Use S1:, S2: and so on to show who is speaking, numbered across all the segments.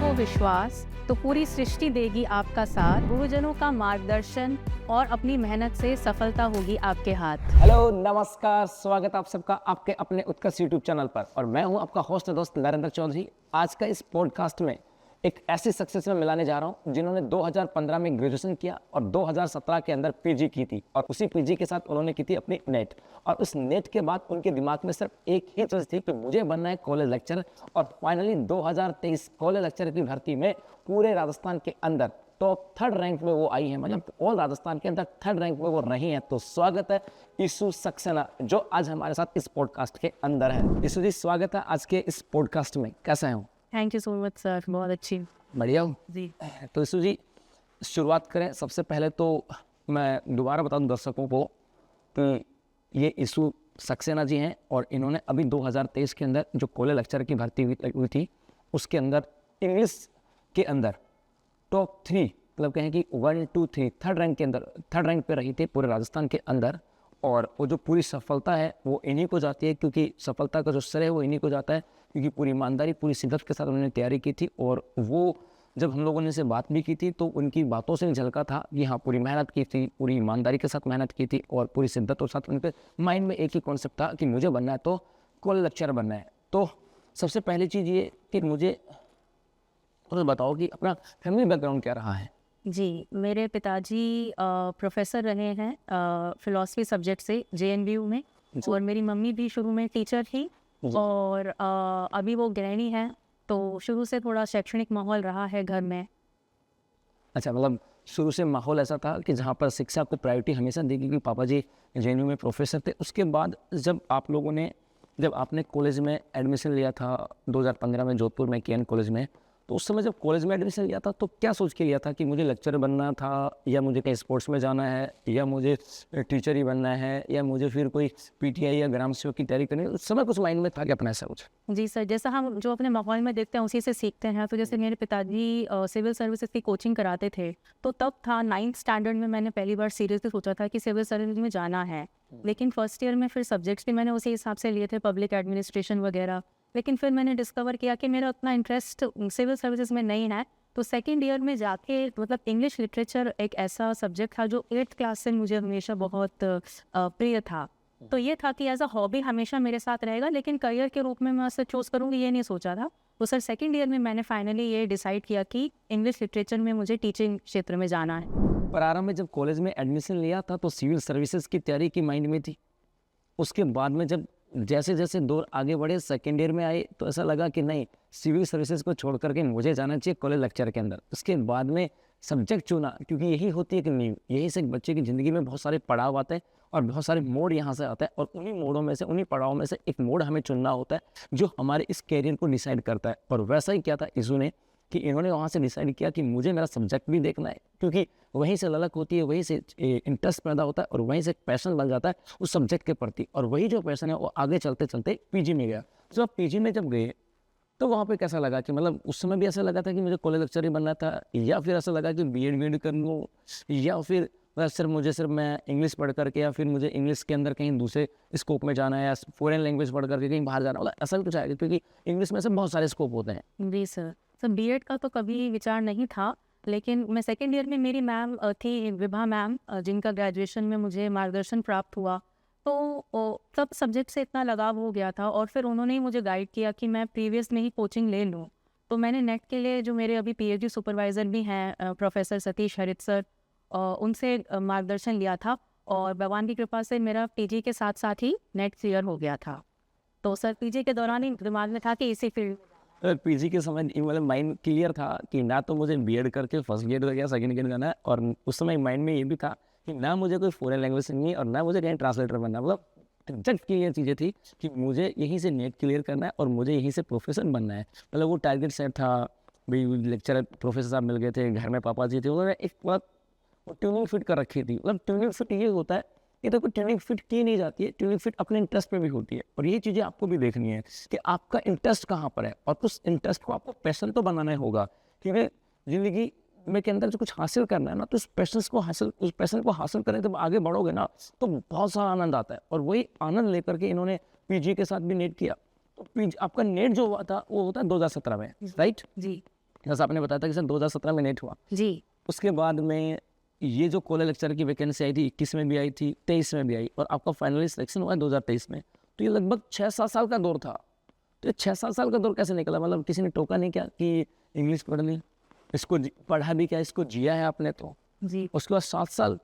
S1: हो विश्वास तो पूरी सृष्टि देगी आपका साथ। गुरुजनों का मार्गदर्शन और अपनी मेहनत से सफलता होगी आपके हाथ।
S2: हेलो नमस्कार, स्वागत आप सबका आपके अपने उत्कर्ष यूट्यूब चैनल पर। और मैं हूं आपका होस्ट दोस्त नरेंद्र चौधरी। आज का इस पॉडकास्ट में एक ऐसी सक्सेस में मिलाने जा रहा हूं जिन्होंने 2015 में ग्रेजुएशन किया और 2017 के अंदर पीजी की थी, और उसी पीजी के साथ उन्होंने की थी अपनी नेट। और उस नेट के बाद उनके दिमाग में सिर्फ एक ही चीज़ थी कि मुझे बनना है कॉलेज लेक्चरर। और फाइनली 2023 कॉलेज लेक्चरर की भर्ती में पूरे राजस्थान के अंदर टॉप 3rd रैंक में वो आई है, मतलब ऑल राजस्थान के अंदर 3rd रैंक में वो रही हैं। तो स्वागत है ईशू सक्सेना, जो आज हमारे साथ इस पॉडकास्ट के अंदर है। ईशू जी, स्वागत है आज के इस पॉडकास्ट में। कैसे हैं?
S1: Thank you so much sir, बहुत अच्छी।
S2: बढ़िया हूँ
S1: जी।
S2: तो ईशू जी, शुरुआत करें। सबसे पहले तो मैं दोबारा बता दूं दर्शकों को कि ये ईशू सक्सेना जी हैं, और इन्होंने अभी 2023 के अंदर जो कॉलेज लेक्चरर की भर्ती हुई थी, उसके अंदर इंग्लिश के अंदर टॉप 3, मतलब कहें कि 1, 2, 3 3rd रैंक के अंदर 3rd रैंक पे रही थी पूरे राजस्थान के अंदर। और वो जो पूरी सफलता है वो इन्हीं को जाती है, क्योंकि सफलता का जो श्रेय है वो इन्हीं को जाता है, क्योंकि पूरी ईमानदारी पूरी शिद्दत के साथ उन्होंने तैयारी की थी। और वो जब हम लोगों ने से बात भी की थी तो उनकी बातों से झलका था कि हाँ, पूरी मेहनत की थी, पूरी ईमानदारी के साथ मेहनत की थी, और पूरी शिद्दत के साथ उनके माइंड में एक ही कॉन्सेप्ट था कि मुझे बनना है तो कॉलेज लेक्चरर बनना है। तो सबसे पहली चीज़ ये कि मुझे तो बताओ कि अपना फैमिली बैकग्राउंड क्या रहा है।
S1: जी, मेरे पिताजी प्रोफेसर रहे हैं फिलॉसफी सब्जेक्ट से जेएनयू में, और मेरी मम्मी भी शुरू में टीचर थी, और अभी वो गृहिणी हैं। तो शुरू से थोड़ा शैक्षणिक माहौल रहा है घर में।
S2: अच्छा, मतलब शुरू से माहौल ऐसा था कि जहाँ पर शिक्षा को प्रायोरिटी हमेशा दी, क्योंकि पापा जी जेएनयू में प्रोफेसर थे। उसके बाद जब आपने कॉलेज में एडमिशन लिया था 2015 में जोधपुर में केएन कॉलेज में, तो उस समय जब कॉलेज में एडमिशन लिया था तो क्या सोच के लिया था कि मुझे लेक्चरर बनना था, या मुझे कहीं स्पोर्ट्स में जाना है, या मुझे टीचर ही बनना है, या मुझे फिर कोई पीटीआई या ग्राम सेवक की तैयारी करनी है? उस समय कुछ माइंड में था कि अपना ऐसा कुछ?
S1: जी सर, जैसा हम जो अपने माहौल में देखते हैं उसी से सीखते हैं। तो जैसे मेरे पिताजी सिविल सर्विसेज की कोचिंग कराते थे, तो तब था 9th स्टैंडर्ड में मैंने पहली बार सीरियसली सोचा था कि सिविल सर्विस में जाना है। लेकिन फर्स्ट ईयर में फिर सब्जेक्ट्स भी मैंने उसी हिसाब से लिए थे, पब्लिक एडमिनिस्ट्रेशन वगैरह। लेकिन फिर मैंने डिस्कवर किया कि मेरा उतना इंटरेस्ट सिविल सर्विसेज में नहीं है। तो सेकेंड ईयर में जाके मतलब इंग्लिश लिटरेचर एक ऐसा सब्जेक्ट था जो 8th क्लास से मुझे हमेशा बहुत प्रिय था। तो ये था कि एज अ हॉबी हमेशा मेरे साथ रहेगा, लेकिन करियर के रूप में मैं उसे चूज़ करूँगी ये नहीं सोचा था। तो सर सेकेंड ईयर में मैंने फाइनली ये डिसाइड किया कि इंग्लिश लिटरेचर में मुझे टीचिंग क्षेत्र में जाना है।
S2: प्रारंभ में जब कॉलेज में एडमिशन लिया था तो सिविल सर्विसेज की तैयारी की माइंड में थी। उसके बाद में जब जैसे जैसे दौर आगे बढ़े, सेकेंड ईयर में आए, तो ऐसा लगा कि नहीं, सिविल सर्विसेज को छोड़ करके मुझे जाना चाहिए कॉलेज लेक्चर के अंदर। उसके बाद में सब्जेक्ट चुना, क्योंकि यही होती है कि नहीं, यही से एक बच्चे की ज़िंदगी में बहुत सारे पड़ाव आते हैं और बहुत सारे मोड़ यहाँ से आते हैं, और उन्हीं मोड़ों में से, उन्हीं पड़ाव में से एक मोड़ हमें चुनना होता है जो हमारे इस कैरियर को डिसाइड करता है। और वैसा ही क्या था ईशू ने, कि इन्होंने वहाँ से डिसाइड किया कि मुझे मेरा सब्जेक्ट भी देखना है, क्योंकि वहीं से ललक होती है, वहीं से इंटरेस्ट पैदा होता है, और वहीं से पैशन बन जाता है उस सब्जेक्ट के प्रति। और वही जो पैशन है वो आगे चलते चलते पीजी में गया। तो आप पीजी में जब गए तो वहाँ पे कैसा लगा कि मतलब उस समय भी ऐसा लगा था कि मुझे कॉलेज लेक्चर ही बनना था, या फिर ऐसा लगा कि बीएड कर लूँ, या फिर सिर्फ मैं इंग्लिश पढ़ करके, या फिर मुझे इंग्लिश के अंदर कहीं दूसरे स्कोप में जाना है, या फॉरेन लैंग्वेज पढ़ करके कहीं बाहर जाना, मतलब ऐसा भी कुछ आएगा, क्योंकि इंग्लिश में से बहुत सारे स्कोप होते हैं।
S1: जी सर, बीएड का तो कभी विचार नहीं था। लेकिन मैं सेकेंड ईयर में, मेरी मैम थी विभा मैम, जिनका ग्रेजुएशन में मुझे मार्गदर्शन प्राप्त हुआ, तो सब सब्जेक्ट से इतना लगाव हो गया था, और फिर उन्होंने ही मुझे गाइड किया कि मैं प्रीवियस में ही कोचिंग ले लूँ। तो मैंने नेट के लिए, जो मेरे अभी पीएचडी सुपरवाइज़र भी हैं प्रोफेसर सतीश हरित सर, उनसे मार्गदर्शन लिया था, और भगवान की कृपा से मेरा पीजी के साथ साथ ही नेट क्लियर हो गया था। तो सर पीजी के दौरान ही दिमाग में था कि इसी फील्ड।
S2: पीजी के समय मतलब माइंड क्लियर था कि ना तो मुझे बीएड करके फर्स्ट ग्रेड या सेकंड ग्रेड करना है, और उस समय माइंड में ये भी था कि ना मुझे कोई फॉरेन लैंग्वेज सीखनी है, और ना मुझे कहीं ट्रांसलेटर बनना। मतलब एग्जैक्ट क्लियर चीज़ें थी कि मुझे यहीं से नेट क्लियर करना है और मुझे यहीं से प्रोफेसर बनना है। मतलब वो टारगेट सेट था भाई। लेक्चरर प्रोफेसर साहब मिल गए थे, घर में पापा जी थे, उन्होंने एक बात ट्यूनिंग फिट कर रखी थी। मतलब ट्यूनिंग फिट ये होता है, ये तो कोई ट्यूनिंग फिट की नहीं जाती है, ट्यूनिंग फिट अपने इंटरेस्ट पे भी होती है। और ये चीज़ें आपको भी देखनी है कि आपका इंटरेस्ट कहाँ पर है, और उस इंटरेस्ट को आपको पैशन तो बनाना होगा, क्योंकि ज़िंदगी में के अंदर जो कुछ हासिल करना है ना, तो उस पैशन को हासिल करें, जब आगे बढ़ोगे ना तो बहुत सारा आनंद आता है। और वही आनंद लेकर के इन्होंने पीजी के साथ भी नेट किया। तो पीजी आपका नेट जो हुआ था वो होता है 2017 में, राइट
S1: जी।
S2: जैसा आपने बताया था कि सर 2017 में नेट हुआ,
S1: जी
S2: उसके बाद में ये जो कॉलेज लेक्चर की वैकेंसी आई थी 21 में भी आई थी, 23 में भी आई, और आपका फाइनली सिलेक्शन हुआ है 2023 में। तो ये लगभग 6-7 साल का दौर था। तो ये 6-7 साल का दौर कैसे निकला? मतलब किसी ने टोका नहीं क्या कि इंग्लिश पढ़नी, इसको पढ़ा भी क्या, इसको जिया है आपने तो।
S1: जी
S2: उसके बाद 7 साल,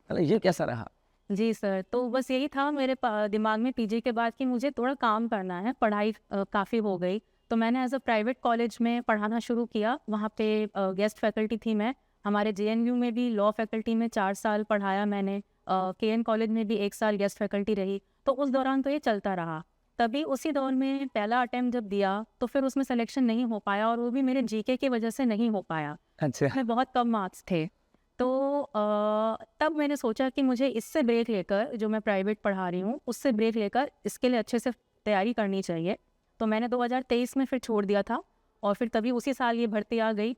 S2: मतलब ये कैसा रहा?
S1: जी सर, तो बस यही था मेरे दिमाग में पीजी के बाद कि मुझे थोड़ा काम करना है, पढ़ाई काफ़ी हो गई। तो मैंने एज अ प्राइवेट कॉलेज में पढ़ाना शुरू किया, वहाँ पे गेस्ट फैकल्टी थी मैं। हमारे जेएनयू में भी लॉ फैकल्टी में 4 साल पढ़ाया मैंने, केएन कॉलेज में भी 1 साल गेस्ट फैकल्टी रही। तो उस दौरान तो ये चलता रहा। तभी उसी दौर में पहला अटेम्प्ट जब दिया तो फिर उसमें सिलेक्शन नहीं हो पाया, और वो भी मेरे जीके की वजह से नहीं हो पाया।
S2: अच्छा,
S1: उसमें बहुत कम मार्क्स थे। तो तब मैंने सोचा कि मुझे इससे ब्रेक लेकर, जो मैं प्राइवेट पढ़ा रही हूँ उससे ब्रेक लेकर इसके लिए अच्छे से तैयारी करनी चाहिए। तो मैंने 2023 में फिर छोड़ दिया था, और फिर तभी उसी साल ये भर्ती आ गई।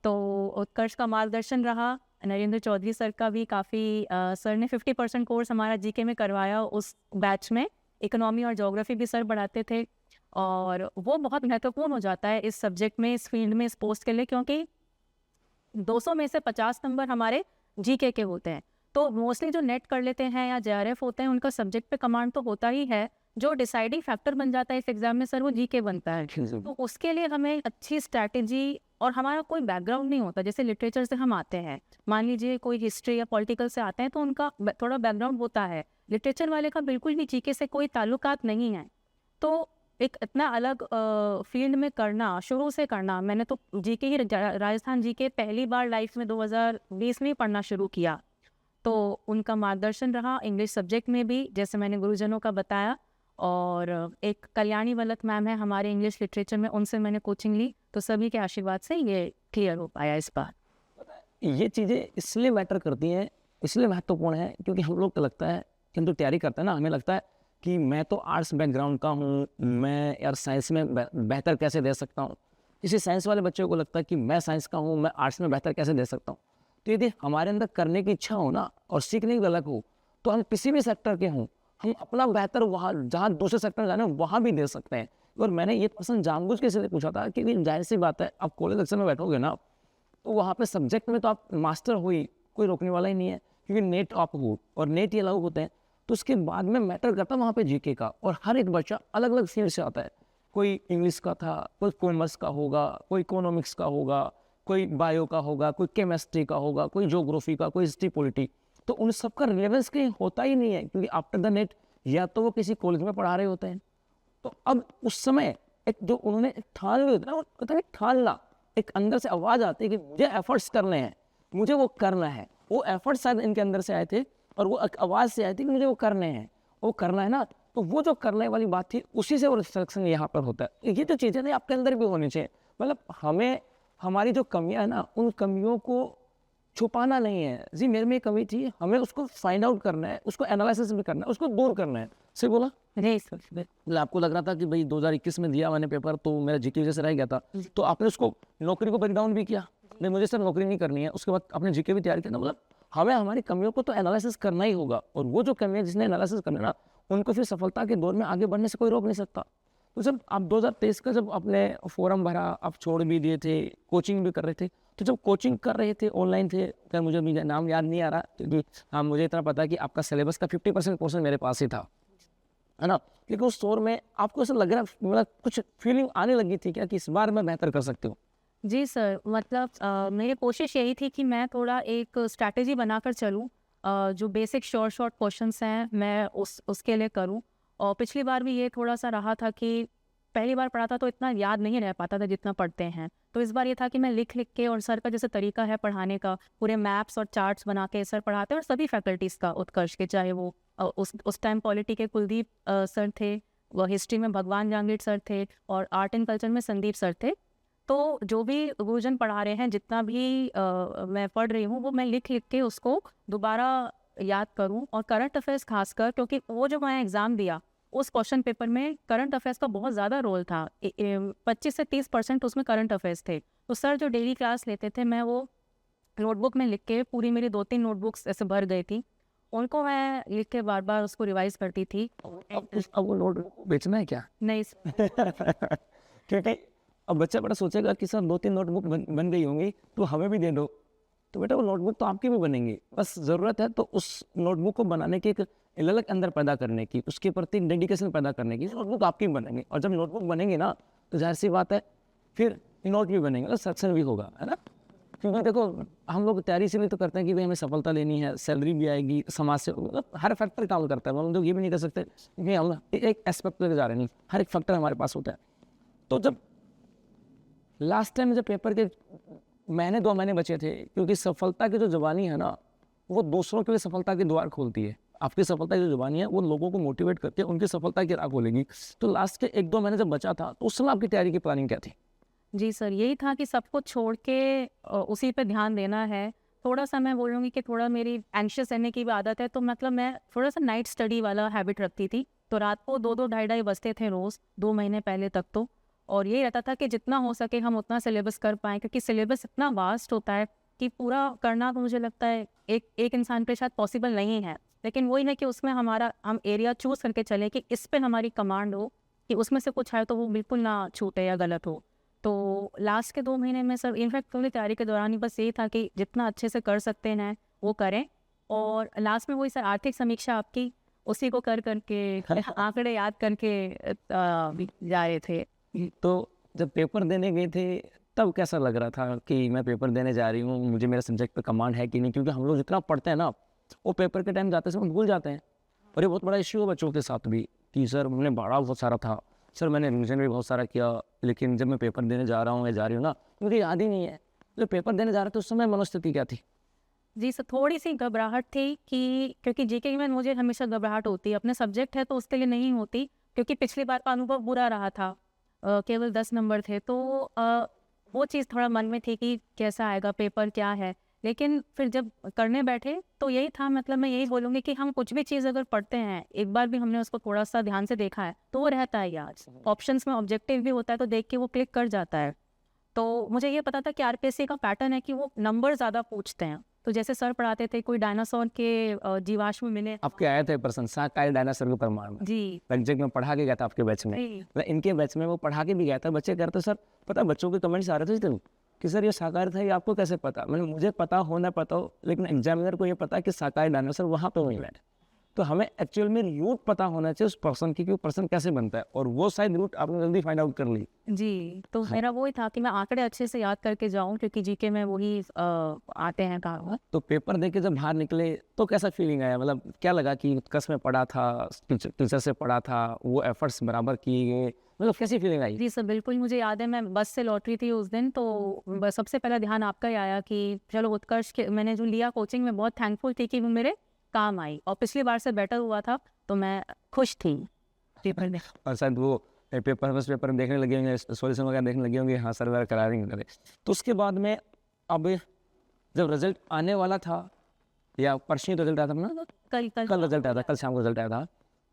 S1: तो उत्कर्ष का मार्गदर्शन रहा, नरेंद्र चौधरी सर का भी काफ़ी, सर ने 50% कोर्स हमारा जीके में करवाया उस बैच में। इकोनॉमी और ज्योग्राफी भी सर पढ़ाते थे, और वो बहुत महत्वपूर्ण हो जाता है इस सब्जेक्ट में, इस फील्ड में, इस पोस्ट के लिए, क्योंकि 200 में से 50 नंबर हमारे जीके के होते हैं। तो मोस्टली जो नेट कर लेते हैं या जेआरएफ होते हैं, उनका सब्जेक्ट पे कमांड तो होता ही है। जो डिसाइडिंग फैक्टर बन जाता है इस एग्जाम में सर, वो जीके बनता है। तो उसके लिए हमें अच्छी स्ट्रैटेजी, और हमारा कोई बैकग्राउंड नहीं होता। जैसे लिटरेचर से हम आते हैं, मान लीजिए कोई हिस्ट्री या पॉलिटिकल से आते हैं, तो उनका थोड़ा बैकग्राउंड होता है। लिटरेचर वाले का बिल्कुल भी जीके से कोई ताल्लुकात नहीं है। तो एक इतना अलग फील्ड में करना, शुरू से करना, मैंने तो जीके ही, राजस्थान जीके पहली बार लाइफ में 2020 में ही पढ़ना शुरू किया। तो उनका मार्गदर्शन रहा इंग्लिश सब्जेक्ट में भी, जैसे मैंने गुरुजनों का बताया। और एक कल्याणी वलक मैम है हमारे इंग्लिश लिटरेचर में, उनसे मैंने कोचिंग ली। तो सभी के आशीर्वाद से ये क्लियर हो पाया इस बार।
S2: ये चीज़ें इसलिए मैटर करती हैं, इसलिए महत्वपूर्ण है, क्योंकि हम लोग को लगता है कि हम तो तैयारी करते हैं ना, हमें लगता है कि मैं तो आर्ट्स बैकग्राउंड का हूँ, मैं यार साइंस में बेहतर कैसे दे सकता हूँ। किसी साइंस वाले बच्चों को लगता है कि मैं साइंस का हूँ, मैं आर्ट्स में बेहतर कैसे दे सकता हूँ। तो यदि हमारे अंदर करने की इच्छा हो ना, और सीखने की ललक हो, तो हम किसी भी सेक्टर के हों, हम अपना बेहतर वहाँ जहाँ दूसरे सेक्टर जाने वहाँ भी दे सकते हैं। और मैंने ये पर्सन जानबूझ के इसलिए पूछा था कि जाहिर सी बात है, आप कॉलेज लेक्चर में बैठोगे ना, तो वहाँ पे सब्जेक्ट में तो आप मास्टर हो ही, कोई रोकने वाला ही नहीं है, क्योंकि नेट आप हो और नेट ये लागू होते हैं। तो उसके बाद में मैटर करता है वहाँ पे जीके का, और हर एक बच्चा अलग अलग फील्ड से आता है। कोई इंग्लिश का था, कोई कॉमर्स का होगा, कोई इकोनॉमिक्स का होगा, कोई बायो का होगा, कोई केमिस्ट्री का होगा, कोई ज्योग्राफी का, कोई हिस्ट्री पॉलिटी। तो उन सब का रिलेवेंस कहीं होता ही नहीं है, क्योंकि आफ्टर द नेट या तो वो किसी कॉलेज में पढ़ा रहे होते हैं। तो अब उस समय एक जो उन्होंने ठान लिया होता है ना, वो कहते हैं ठानना, एक अंदर से आवाज़ आती है कि मुझे एफर्ट्स करने हैं, मुझे वो करना है। वो एफर्ट्स शायद इनके अंदर से आए थे, और वो एक आवाज़ से आई थी कि मुझे वो करने हैं, वो करना है ना। तो वो जो करने वाली बात थी, उसी से वो रिस्ट्रक्शन यहाँ पर होता है। ये जो चीज़ें ना आपके अंदर भी होनी चाहिए। मतलब हमें हमारी जो कमियाँ हैं ना, उन कमियों को छुपाना नहीं है। जी मेरे में कमी थी, हमें उसको फाइंड आउट करना है, उसको एनालिसिस भी करना है, उसको दूर करना है। सही बोला?
S1: नहीं सर,
S2: मतलब आपको लग रहा था कि भाई 2021 में दिया मैंने पेपर, तो मेरा जीके वजह से रह गया था, तो आपने उसको नौकरी को ब्रेक डाउन भी किया, नहीं मुझे सर नौकरी नहीं करनी है। उसके बाद आपने जीके भी तैयार किया। मतलब हमें हमारी कमियों को तो एनालिसिस करना ही होगा, और वो जो कमियां जिसने एनालिसिस करना ना, उनको फिर सफलता के दौर में आगे बढ़ने से कोई रोक नहीं सकता। तो जब आप 2023 का जब आपने फॉर्म भरा, आप छोड़ भी दिए थे, कोचिंग भी कर रहे थे, तो जब कोचिंग कर रहे थे ऑनलाइन थे, क्या मुझे नाम याद नहीं आ रहा, क्योंकि हाँ मुझे इतना पता है कि आपका सिलेबस का 50% पोर्शन मेरे पास ही था, है ना। लेकिन उस दौर में आपको ऐसा लग रहा, मतलब कुछ फीलिंग आने लगी थी क्या कि इस बार मैं बेहतर कर सकती हूँ?
S1: जी सर, मतलब मेरी कोशिश यही थी कि मैं थोड़ा एक स्ट्रैटेजी बनाकर चलूँ, जो बेसिक शॉर्ट क्वेश्चंस हैं मैं उसके लिए करूँ। और पिछली बार भी ये थोड़ा सा रहा था कि पहली बार पढ़ा था तो इतना याद नहीं रह पाता था जितना पढ़ते हैं। तो इस बार ये था कि मैं लिख के, और सर का जैसे तरीका है पढ़ाने का, पूरे मैप्स और चार्ट्स बना के सर पढ़ाते हैं, और सभी फैकल्टीज़ का, उत्कर्ष के, चाहे वो उस टाइम पॉलिटी के कुलदीप सर थे, वो हिस्ट्री में भगवान जांगीर सर थे, और आर्ट एंड कल्चर में संदीप सर थे। तो जो भी गुरुजन पढ़ा रहे हैं, जितना भी मैं पढ़ रही हूँ, वो मैं लिख के उसको दोबारा याद करूँ। और करंट अफेयर्स खासकर, क्योंकि वो जो मैं एग्ज़ाम दिया, उस क्वेश्चन पेपर में करंट अफेयर्स का बहुत ज़्यादा रोल था। 25 से 30% उसमें करंट अफेयर्स थे। तो सर जो डेली क्लास लेते थे, मैं वो नोटबुक में लिख के, पूरी मेरी 2-3 नोटबुक्स ऐसे भर गई थी, उनको मैं लिख के बार बार उसको रिवाइज करती थी।
S2: अब वो नोट बेचना है क्या?
S1: नहीं
S2: क्योंकि अब बच्चा बड़ा सोचेगा कि सर 2-3 नोटबुक बन गई होंगी तो हमें भी दे दो। तो बेटा वो नोटबुक तो आपकी भी बनेंगी, बस ज़रूरत है तो उस नोटबुक को बनाने की एक ललक अंदर पैदा करने की, उसके प्रति डेडिकेशन पैदा करने की। नोटबुक आपकी भी बनेंगी और जब नोटबुक बनेंगी ना तो जाहिर सी बात है फिर नोट भी बनेंगे और सक्सेस भी होगा, है ना। क्योंकि देखो हम लोग तैयारी इसीलिए तो करते हैं कि भाई हमें सफलता लेनी है, सैलरी भी आएगी, समाज से मतलब हर फैक्टर काम करता है। हम लोग ये भी नहीं कर सकते कि हम एक एस्पेक्ट लेके जा रहे नहीं, हर एक फैक्टर हमारे पास होता है। तो जब लास्ट टाइम जब पेपर के महीने 2 महीने बचे थे, क्योंकि सफलता की जो जुबानी है ना वो दूसरों के लिए सफलता के द्वार खोलती है। आपकी सफलता की जो जुबानी है वो लोगों को मोटिवेट करके उनकी सफलता की राह खोलेगी। तो लास्ट के 1-2 महीने जब बचा था तो उस समय आपकी तैयारी की प्लानिंग क्या थी?
S1: जी सर, यही था कि सब कुछ छोड़ के उसी पे ध्यान देना है। थोड़ा-सा मैं बोलूँगी कि थोड़ा मेरी एंग्ज़ियस रहने की भी आदत है, तो मतलब मैं थोड़ा-सा नाइट स्टडी वाला हैबिट रखती थी। तो रात को 2-2 ढाई-ढाई बजते थे रोज़, 2 महीने पहले तक तो। और यही रहता था कि जितना हो सके हम उतना सिलेबस कर पाएँ, क्योंकि सिलेबस इतना वास्ट होता है कि पूरा करना तो मुझे लगता है एक इंसान पे शायद पॉसिबल नहीं है। लेकिन वही है कि उसमें हम एरिया चूज़ करके चलें कि इस पे हमारी कमांड हो, कि उसमें से कुछ है तो वो बिल्कुल ना छूटे या गलत हो। तो लास्ट के 2 महीने में सर इनफैक्ट पूरी तैयारी के दौरान ही बस यही था कि जितना अच्छे से कर सकते हैं वो करें। और लास्ट में वही सर आर्थिक समीक्षा आपकी, उसी को कर के आंकड़े याद करके जा रहे थे।
S2: तो जब पेपर देने गए थे तब कैसा लग रहा था कि मैं पेपर देने जा रही हूँ, मुझे मेरे सब्जेक्ट पे कमांड है कि नहीं? क्योंकि हम लोग जितना पढ़ते हैं ना वो पेपर के टाइम जाते समय भूल जाते हैं। और ये बहुत बड़ा इश्यू है बच्चों के साथ भी कि सर हमने पढ़ा बहुत सारा था, सर मैंने रिविजन भी बहुत सारा किया, लेकिन जब मैं पेपर देने जा रहा हूँ या जा रही हूँ ना मुझे याद ही नहीं है। जब पेपर देने जा रहे थे उस समय मनोस्थिति क्या थी?
S1: जी सर, थोड़ी-सी घबराहट थी कि क्योंकि जीके में मुझे हमेशा घबराहट होती है, अपने सब्जेक्ट है तो उसके लिए नहीं होती, क्योंकि पिछली बार का अनुभव बुरा रहा था। केवल 10 नंबर थे, तो वो चीज़ थोड़ा मन में थी कि कैसा आएगा पेपर, क्या है। लेकिन फिर जब करने बैठे तो यही था, मतलब मैं यही बोलूँगी कि हम कुछ भी चीज़ अगर पढ़ते हैं, एक बार भी हमने उसको थोड़ा-सा ध्यान से देखा है, तो वो रहता है याद। ऑप्शंस में ऑब्जेक्टिव भी होता है तो देख के वो क्लिक कर जाता है। तो मुझे ये पता था कि आरपीएससी का पैटर्न है कि वो नंबर ज़्यादा पूछते हैं। तो जैसे सर पढ़ाते थे कोई डायनासोर के जीवाश्म मिले।
S2: आपके आए थे प्रशंसा का डायनासोर के प्रमाण में?
S1: जी।
S2: एग्जैक्ट में पढ़ा के गया था आपके बैच में।
S1: जी।
S2: मतलब इनके बैच में वो पढ़ा के भी गया था। बच्चे कहते सर पता है बच्चों के कमेंट्स आ रहे थे कि सर ये साकार था, ये आपको कैसे पता? मतलब मुझे पता हो ना पता हो, लेकिन एग्जामिनर को ये पता है कि साकार डायनासोर वहाँ पे मिला है। तो हमें एक्चुअल में रूट पता होना चाहिए उस पर्सन की कि वो पर्सन कैसे बनता है, और वो शायद रूट आपने जल्दी फाइंड आउट कर ली।
S1: जी, तो मेरा वो ही था कि मैं आंकड़े अच्छे से याद करके जाऊँ, क्योंकि जीके में वही आते हैं काम।
S2: तो पेपर देके जब बाहर निकले तो कैसा फीलिंग आया? मतलब क्या लगा कि उत्कर्ष में पढ़ा था, टीचर से पढ़ा था, वो एफर्ट्स बराबर किए गए, मतलब कैसी फीलिंग आई?
S1: जी सर, बिल्कुल मुझे याद है, मैं बस से लौट रही थी उस दिन, तो सबसे पहला ध्यान आपका ही आया कि चलो उत्कर्ष के मैंने जो लिया कोचिंग में, बहुत थैंकफुल थी कि वो मेरे काम आई, और पिछली बार से बेटर हुआ था, तो मैं खुश थी पेपर में।
S2: और शायद वो पेपर में देखने लगे होंगे, सॉल्यूशन वगैरह देखने लगे होंगे, हाँ सर वगैरह करा रहे हैं। तो उसके बाद में अब जब रिजल्ट आने वाला था, या परसों रिजल्ट आया था ना? कल रिजल्ट आया था, कल शाम को रिजल्ट आया था।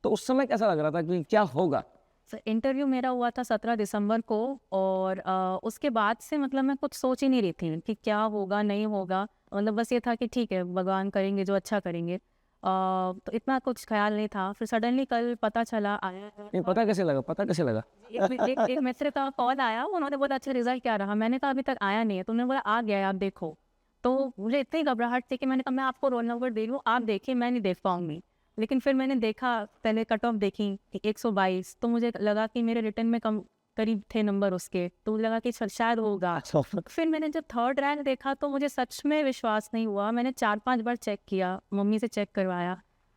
S2: तो उस समय कैसा लग रहा था कि क्या होगा?
S1: सर इंटरव्यू मेरा हुआ था 17 दिसंबर को, और उसके बाद से मतलब मैं कुछ सोच ही नहीं रही थी कि क्या होगा नहीं होगा। मतलब बस ये था कि ठीक है, भगवान करेंगे जो अच्छा करेंगे। तो इतना कुछ ख्याल नहीं था। फिर सडनली कल पता चला आया है।
S2: नहीं पता कैसे लगा? पता कैसे लगा?
S1: एक मित्र का कॉल आया, उन्होंने बोला अच्छा रिजल्ट क्या रहा? मैंने कहा अभी तक आया नहीं है, तो उन्होंने बोला आ गया है, आप देखो। तो मुझे इतनी घबराहट थी कि मैंने कहा मैं आपको रोल नंबर दे दूँ, आप देखिए, मैं नहीं देख पाऊंगी। लेकिन फिर मैंने देखा, पहले कट ऑफ देखी 122, तो मुझे लगा कि मेरे रिटर्न में कम करीब थे नंबर उसके, तो मुझे लगा कि शायद होगा। फिर मैंने जब थर्ड रैंक देखा तो मुझे सच में विश्वास नहीं हुआ। मैंने 4-5 बार चेक किया, मम्मी से चेक करवाया,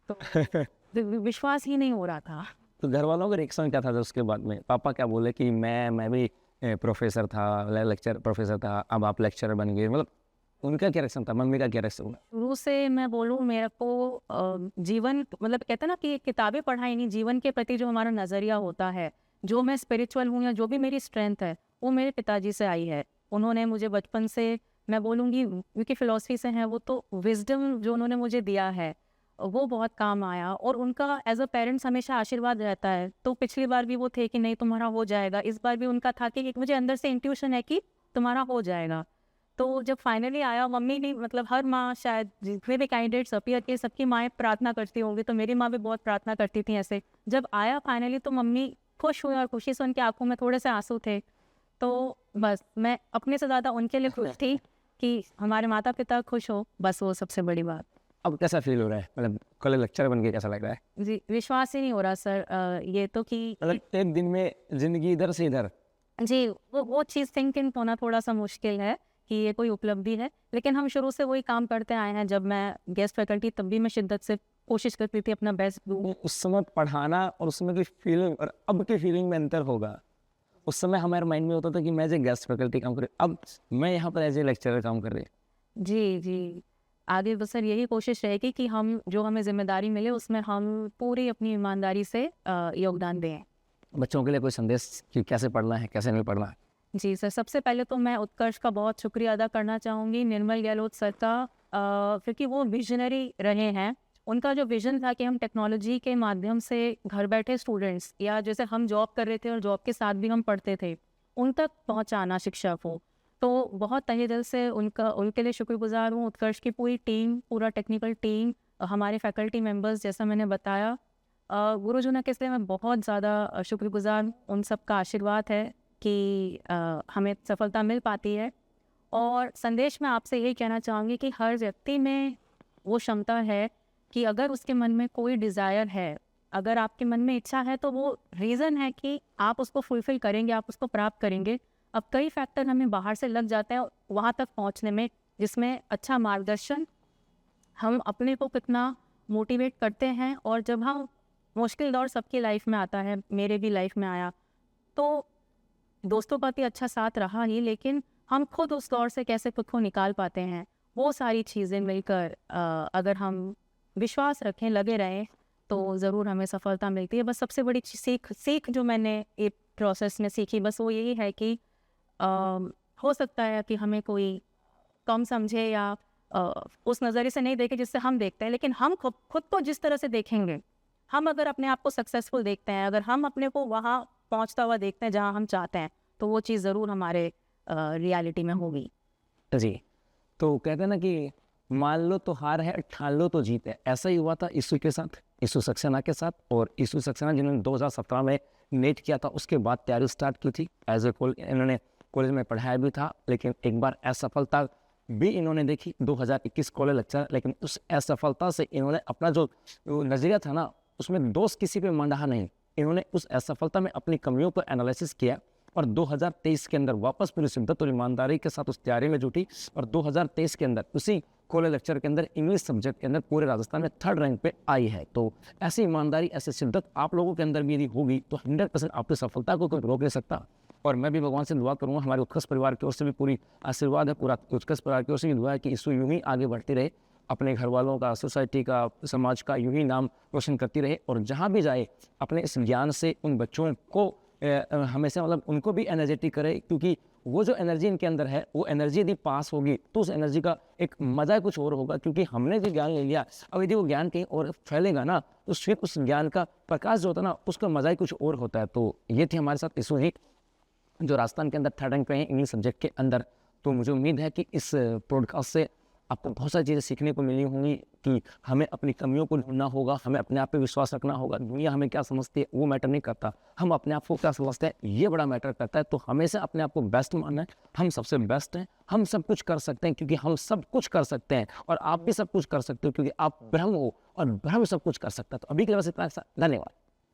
S1: तो विश्वास ही नहीं हो रहा था।
S2: तो घर वालों का रिएक्शन क्या था उसके बाद में? पापा क्या बोले कि मैं भी प्रोफेसर था, लेक्चर प्रोफेसर था, अब आप लेक्चरर बन गए, मतलब उनका क्या रिएक्शन था? मम्मी का क्या रिएक्शन हुआ?
S1: शुरू से मैं बोलूँ, मेरे को जीवन मतलब कहते हैं ना कि किताबें पढ़ाई नहीं, जीवन के प्रति जो हमारा नज़रिया होता है, जो मैं स्पिरिचुअल हूँ या जो भी मेरी स्ट्रेंथ है, वो मेरे पिताजी से आई है। उन्होंने मुझे बचपन से, मैं बोलूँगी क्योंकि फ़िलॉसफी से हैं वो, तो विज़डम जो उन्होंने मुझे दिया है वो बहुत काम आया, और उनका एज अ पेरेंट्स हमेशा आशीर्वाद रहता है। तो पिछली बार भी वो थे कि नहीं तुम्हारा हो जाएगा, इस बार भी उनका था कि मुझे अंदर से इंट्यूशन है कि तुम्हारा हो जाएगा। तो जब फाइनली आया, मम्मी भी, मतलब हर माँ शायद जितने भी कैंडिडेट्स अपीयर किए सबकी माएँ प्रार्थना करती होंगी, तो मेरी माँ भी बहुत प्रार्थना करती थी ऐसे। जब आया फाइनली तो मम्मी खुश हुई, और खुशी से उनकी आंखों में थोड़े से आंसू थे। तो बस मैं अपने से ज़्यादा उनके लिए खुश थी कि हमारे माता पिता खुश हो, बस वो सबसे बड़ी बात।
S2: अब कैसा फील हो रहा है, मतलब कॉलेज लेक्चर बन के कैसा लग रहा है?
S1: जी, विश्वास ही नहीं हो रहा सर, ये तो कि
S2: मतलब एक दिन में जिंदगी इधर से इधर।
S1: जी, वो चीज़ थिंकिंग होना थोड़ा-सा मुश्किल है कि ये कोई उपलब्धि है, लेकिन हम शुरू से वही काम करते आए हैं। जब मैं गेस्ट फैकल्टी तब भी मैं शिद्दत से कोशिश करती थी अपना बेस्ट दूँ।
S2: उस समय पढ़ाना और उस समय की फीलिंग और अब की फीलिंग में अंतर होगा। उस समय हमारे माइंड में होता था कि मैं एज ए गेस्ट फैकल्टी काम कर रही हूँ, अब मैं यहाँ पर एज ए लेक्चरर काम कर रही हूँ।
S1: जी, जी। आगे बस सर यही कोशिश रहेगी कि हम जो हमें ज़िम्मेदारी मिले उसमें हम पूरी अपनी ईमानदारी से योगदान दें।
S2: बच्चों के लिए कोई संदेश कि कैसे पढ़ना है, कैसे नहीं पढ़ना है?
S1: जी सर, सबसे पहले तो मैं उत्कर्ष का बहुत शुक्रिया अदा करना चाहूँगी, निर्मल गहलोत सर का, क्योंकि वो विजनरी रहे हैं। उनका जो विज़न था कि हम टेक्नोलॉजी के माध्यम से घर बैठे स्टूडेंट्स या जैसे हम जॉब कर रहे थे और जॉब के साथ भी हम पढ़ते थे, उन तक पहुँचाना शिक्षा को। तो बहुत तहे दिल से उनके लिए शुक्रगुज़ार हूँ। उत्कर्ष की पूरी टीम, पूरा टेक्निकल टीम, हमारे फैकल्टी मेंबर्स जैसा मैंने बताया, गुरुजनों के इसलिए मैं बहुत ज़्यादा शुक्रगुज़ार हूँ। उन सब का आशीर्वाद है कि हमें सफलता मिल पाती है। और संदेश मैं आपसे यही कहना चाहूँगी कि हर व्यक्ति में वो क्षमता है कि अगर उसके मन में कोई डिज़ायर है, अगर आपके मन में इच्छा है, तो वो रीज़न है कि आप उसको फुलफ़िल करेंगे, आप उसको प्राप्त करेंगे। अब कई फैक्टर हमें बाहर से लग जाते हैं वहाँ तक पहुँचने में, जिसमें अच्छा मार्गदर्शन, हम अपने को कितना मोटिवेट करते हैं, और जब हम मुश्किल दौर सबकी लाइफ में आता है, मेरे भी लाइफ में आया, तो दोस्तों का भी अच्छा साथ रहा ही, लेकिन हम खुद उस दौर से कैसे खुद को निकाल पाते हैं, वो सारी चीज़ें मिलकर अगर हम विश्वास रखें, लगे रहें, तो ज़रूर हमें सफलता मिलती है। बस सबसे बड़ी सीख जो मैंने ये प्रोसेस में सीखी, बस वो यही है कि हो सकता है कि हमें कोई कम समझे या उस नज़रिए से नहीं देखे जिससे हम देखते हैं, लेकिन हम खुद को जिस तरह से देखेंगे, हम अगर अपने आप को सक्सेसफुल देखते हैं, अगर हम अपने को वहाँ पहुँचता हुआ देखते हैं जहाँ हम चाहते हैं, तो वो चीज़ ज़रूर हमारे रियलिटी में होगी।
S2: जी, तो कहते हैं ना कि मान लो तो हार है, ठान लो तो जीत है। ऐसा ही हुआ था यीशु के साथ, यीशु सक्सेना के साथ। और यीशु सक्सेना जिन्होंने 2017 में नेट किया था, उसके बाद तैयारी स्टार्ट की थी एज ए इन्होंने कॉलेज में पढ़ाया भी था, लेकिन एक बार असफलता भी इन्होंने देखी 2021 कॉलेज लेक्चर। लेकिन उस असफलता से इन्होंने अपना जो नज़रिया था ना, उसमें दोष किसी पे मंडा नहीं। इन्होंने उस असफलता में अपनी कमियों को एनालिसिस किया और 2023 के अंदर वापस पूरी शिद्दत और ईमानदारी के साथ उस तैयारी में जुटी। और 2023 के अंदर उसी कॉलेज लेक्चर के अंदर इंग्लिश सब्जेक्ट के अंदर पूरे राजस्थान में 3rd रैंक पे आई है। तो ऐसी ईमानदारी, ऐसी शिद्दत आप लोगों के अंदर भी यदि होगी तो 100% आपकी सफलता को कोई रोक नहीं सकता। और मैं भी भगवान से दुआ करूँगा, हमारे उत्कर्ष परिवार की ओर से भी पूरी आशीर्वाद है, पूरा उत्कर्ष परिवार की ओर से भी दुआ है कि यीशु यूँ ही आगे बढ़ती रहे, अपने घर वालों का, सोसाइटी का, समाज का यूँ ही नाम रोशन करती रहे। और जहाँ भी जाए अपने इस ज्ञान से उन बच्चों को हमेशा मतलब उनको भी एनर्जेटिक करे, क्योंकि वो जो एनर्जी इनके अंदर है, वो एनर्जी यदि पास होगी तो उस एनर्जी का एक मज़ा कुछ और होगा। क्योंकि हमने जो ज्ञान ले लिया, अब यदि वो ज्ञान कहीं और फैलेगा ना, तो फिर उस ज्ञान का प्रकाश जो होता है ना, उसका मज़ा ही कुछ और होता है। तो ये थी हमारे साथ यीशु ही, जो राजस्थान के अंदर 3rd रैंक पे हैं इंग्लिश सब्जेक्ट के अंदर। तो मुझे उम्मीद है कि इस पॉडकास्ट से आपको बहुत सारी चीज़ें सीखने को मिली होंगी कि हमें अपनी कमियों को ढूंढना होगा, हमें अपने आप पे विश्वास रखना होगा। दुनिया हमें क्या समझती है वो मैटर नहीं करता, हम अपने आप को क्या समझते हैं ये बड़ा मैटर करता है। तो हमेशा अपने आप को बेस्ट मानना है, हम सबसे बेस्ट हैं, हम सब कुछ कर सकते हैं, क्योंकि हम सब कुछ कर सकते हैं। और आप भी सब कुछ कर सकते हो, क्योंकि आप ब्रह्म हो और ब्रह्म सब कुछ कर सकता है। तो अभी के लिए बस इतना, धन्यवाद।